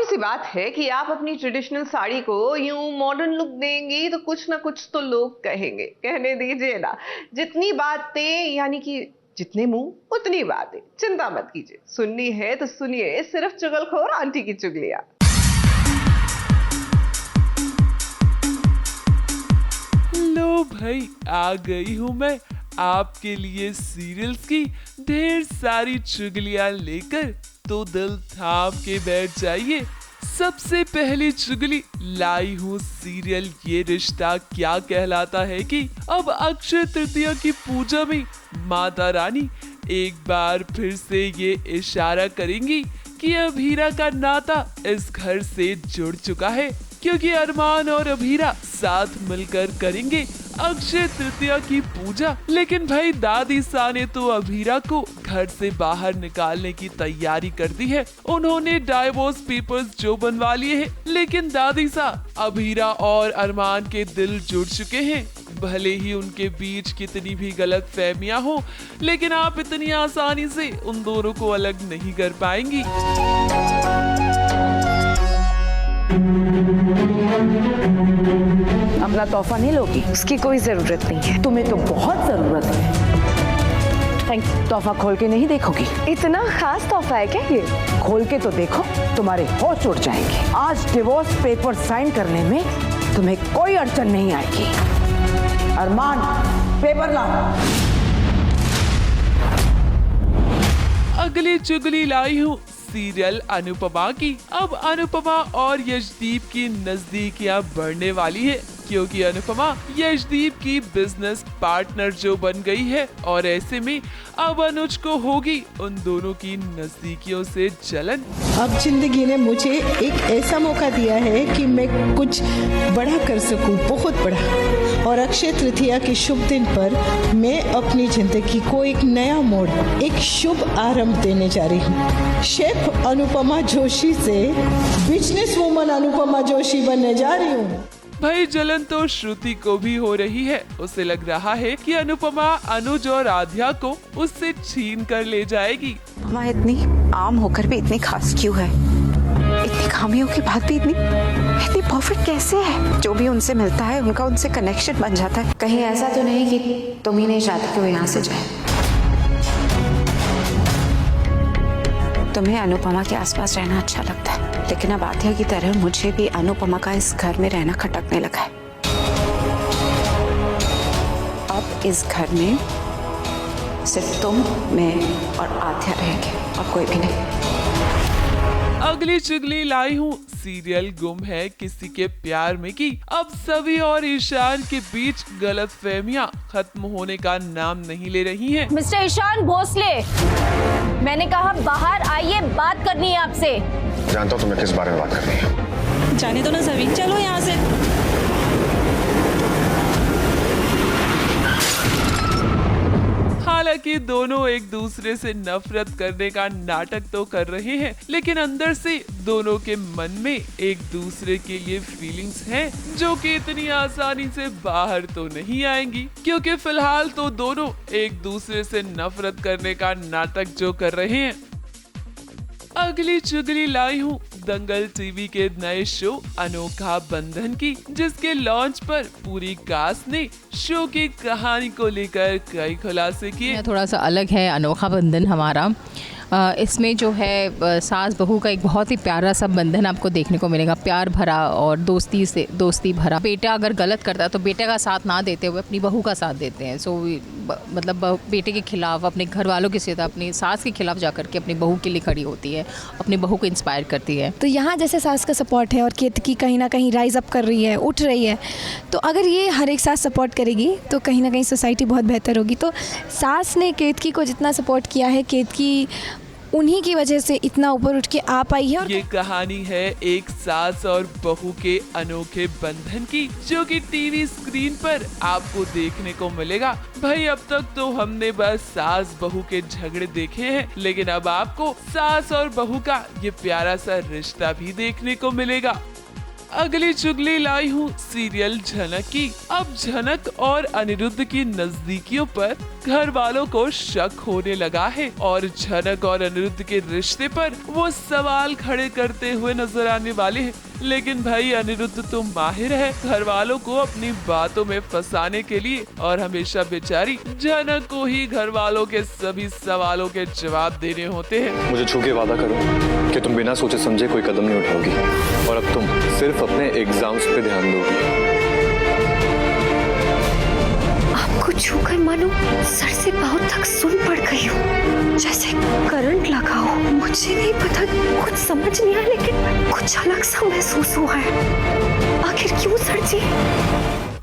सी बात है कि आप अपनी ट्रेडिशनल साड़ी को यूं मॉडर्न लुक देंगी तो कुछ ना कुछ तो लोग कहेंगे। कहने दीजिए ना, जितनी बातें यानी कि जितने मुंह उतनी बातें। चिंता मत कीजिए, सुननी है तो सुनिए सिर्फ चुगलखोर आंटी की चुगलियां। लो भाई, आ गई हूँ मैं आपके लिए सीरियल्स की ढेर सारी चुगलियां लेकर, तो दिल थाम के बैठ जाइए। सबसे पहली चुगली लाई हूँ सीरियल ये रिश्ता क्या कहलाता है कि अब अक्षय तृतीया की पूजा में माता रानी एक बार फिर से ये इशारा करेंगी कि अभीरा का नाता इस घर से जुड़ चुका है, क्योंकि अरमान और अभीरा साथ मिलकर करेंगे अक्षय तृतीया की पूजा। लेकिन भाई दादी सा ने तो अभीरा को घर से बाहर निकालने की तैयारी कर दी है। उन्होंने डाइवोर्स पेपर्स जो बनवा लिए हैं, लेकिन दादी सा अभीरा और अरमान के दिल जुड़ चुके हैं। भले ही उनके बीच कितनी भी गलत फहमियां हो, लेकिन आप इतनी आसानी से उन दोनों को अलग नहीं कर पाएंगी। अपना तोहफा नहीं लोगी? उसकी कोई जरूरत नहीं है। तुम्हें तो बहुत जरूरत है। तोहफा खोल के नहीं देखोगी? इतना खास तोहफा है क्या ये? खोल के तो देखो, तुम्हारे होश उड़ जाएंगे। आज डिवोर्स पेपर साइन करने में तुम्हें कोई अड़चन नहीं आएगी। अरमान, पेपर लाओ। अगली चुगली लाई हूँ सीरियल अनुपमा की। अब अनुपमा और यशदीप की नजदीकियां बढ़ने वाली है, क्योंकि अनुपमा यशदीप की बिजनेस पार्टनर जो बन गई है, और ऐसे में अब अनुज को होगी उन दोनों की नजदीकियों से जलन। अब जिंदगी ने मुझे एक ऐसा मौका दिया है कि मैं कुछ बड़ा कर सकूं, बहुत बड़ा। और अक्षय तृतीया के शुभ दिन पर मैं अपनी जिंदगी को एक नया मोड़, एक शुभ आरंभ देने जा रही हूँ। शेफ अनुपमा जोशी से बिजनेस वुमन अनुपमा जोशी बनने जा रही हूँ। भाई जलन तो श्रुति को भी हो रही है। उसे लग रहा है कि अनुपमा अनुज और आध्या को उससे छीन कर ले जाएगी। माँ इतनी आम होकर भी इतनी खास क्यों है? इतनी खामियों के बाद भी इतनी परफेक्ट कैसे है? जो भी उनसे मिलता है उनका उनसे कनेक्शन बन जाता है। कहीं ऐसा तो नहीं कि तुम ही नहीं चाहती कि वो यहाँ से जाए? तुम्हें अनुपमा के आसपास रहना अच्छा लगता है, लेकिन अब आध्या की तरह मुझे भी अनुपमा का इस घर में रहना खटकने लगा है। अब इस घर में सिर्फ तुम, मैं और आध्या रहेंगे, और कोई भी नहीं। अगली चुगली लाई हूँ सीरियल गुम है किसी के प्यार में की। अब सभी और ईशान के बीच गलत फहमियाँ खत्म होने का नाम नहीं ले रही हैं। मिस्टर ईशान भोसले, मैंने कहा बाहर आइए, बात करनी है आपसे। जानता हूँ तुम्हें किस बारे में बात करनी है। जाने दो ना सभी, चलो यहाँ से। हालांकि दोनों एक दूसरे से नफरत करने का नाटक तो कर रहे हैं, लेकिन अंदर से दोनों के मन में एक दूसरे के लिए फीलिंग्स हैं, जो कि इतनी आसानी से बाहर तो नहीं आएंगी, क्योंकि फिलहाल तो दोनों एक दूसरे से नफरत करने का नाटक जो कर रहे हैं। अगली चुगली लाई हूँ दंगल टीवी के नए शो अनोखा बंधन की, जिसके लॉन्च पर पूरी कास्ट ने शो की कहानी को लेकर कई खुलासे किए। थोड़ा सा अलग है अनोखा बंधन हमारा। इसमें जो है सास बहू का एक बहुत ही प्यारा सा बंधन आपको देखने को मिलेगा, प्यार भरा और दोस्ती भरा। बेटा अगर गलत करता है तो बेटे का साथ ना देते हुए अपनी बहू का साथ देते हैं। सो मतलब बेटे के खिलाफ, अपने घर वालों के साथ, अपनी सास के खिलाफ जाकर के अपनी बहू के लिए खड़ी होती है, अपनी बहू को इंस्पायर करती है। तो यहाँ जैसे सास का सपोर्ट है और केतकी कहीं ना कहीं राइज अप कर रही है, उठ रही है, तो अगर ये हर एक सास सपोर्ट करेगी तो कहीं ना कहीं सोसाइटी बहुत बेहतर होगी। तो सास ने केतकी को जितना सपोर्ट किया है, केतकी उन्हीं की वजह से इतना ऊपर उठ के आ पाई है। और ये कहानी है एक सास और बहू के अनोखे बंधन की, जो कि टीवी स्क्रीन पर आपको देखने को मिलेगा। भाई अब तक तो हमने बस सास बहू के झगड़े देखे हैं, लेकिन अब आपको सास और बहू का ये प्यारा सा रिश्ता भी देखने को मिलेगा। अगली चुगली लाई हूँ सीरियल झनक की। अब झनक और अनिरुद्ध की नजदीकियों पर घर वालों को शक होने लगा है और झनक और अनिरुद्ध के रिश्ते पर वो सवाल खड़े करते हुए नजर आने वाले हैं। लेकिन भाई अनिरुद्ध तो माहिर है घर वालों को अपनी बातों में फंसाने के लिए और हमेशा बेचारी झनक को ही घर वालों के सभी सवालों के जवाब देने होते हैं। मुझे छू के वादा करो कि तुम बिना सोचे समझे कोई कदम नहीं उठाओगी और अब तुम सिर्फ अपने एग्जाम्स पे ध्यान दोगी। आपको छूकर मानो सर से पांव तक सुन पड़ गई हूँ, जैसे करंट लगा हो। मुझे नहीं पता, कुछ समझ नहीं आया, लेकिन कुछ अलग सा महसूस हुआ है। आखिर क्यों सर जी?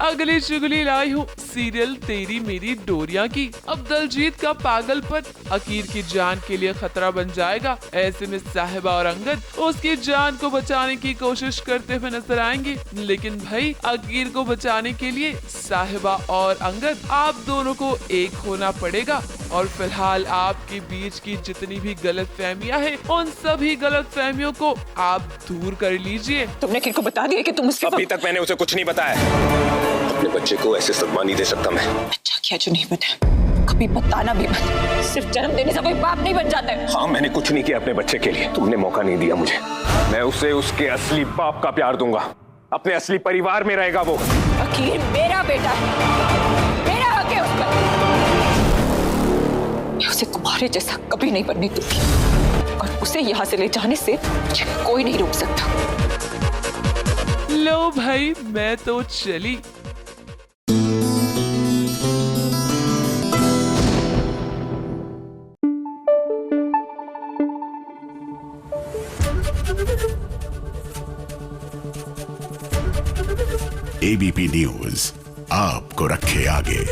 अगली चुगली लाई हूँ सीरियल तेरी मेरी डोरियां की। अब दलजीत का पागलपन अकीर की जान के लिए खतरा बन जाएगा। ऐसे में साहिबा और अंगद उसकी जान को बचाने की कोशिश करते हुए नजर आएंगे। लेकिन भाई अकीर को बचाने के लिए साहिबा और अंगद आप दोनों को एक होना पड़ेगा और फिलहाल आपके बीच की जितनी भी गलत फहमियाँ है उन सभी गलत फहमियों को आप दूर कर लीजिए। तुमने किनको बता दिया कि तुम उसके? अभी तक मैंने उसे कुछ नहीं बताया। अपने बच्चे को ऐसे सदमा नहीं दे सकता मैं। अच्छा क्या जो नहीं बताया, कभी बताना भी मत। सिर्फ जन्म देने से कोई बाप नहीं बन जाता है। हाँ, मैंने कुछ नहीं किया अपने बच्चे के लिए। तुमने मौका नहीं दिया मुझे। मैं उसे उसके असली बाप का प्यार दूंगा, अपने असली परिवार में रहेगा वो। अकीर मेरा बेटा है, मेरा हक है उस पर। मैं उसे तुम्हारे जैसा कभी नहीं बनने दूंगी और उसे यहाँ से ले जाने से मुझे कोई नहीं रोक सकता। लो भाई मैं तो चली। एबीपी न्यूज आपको रखे आगे।